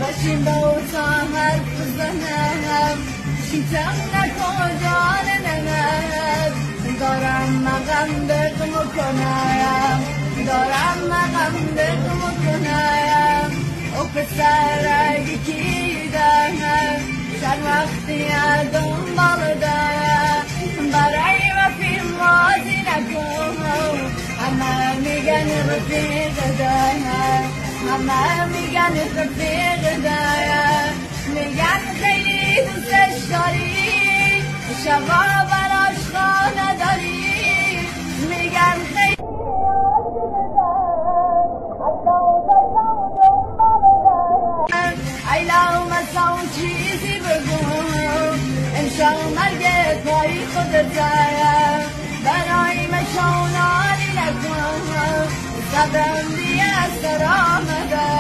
باشیم با تا حرف بزنم شیطم نکجان نمد دارم مقام بقم کنم دارم مقام بقم کنم او پسر یکی دارم چند وقتی دنبال دارم برای رفیق مازی نکن همه میگن رفیق دارم همه میگن رفیق دارم میگن خیلی دوستش داری شبا براش خانه داری میگن خیلی ایلا مثلا چیزی بگو امشب مرگت پای خودت دارم برای مشونانی نکن صبرم دیگه سرام دارم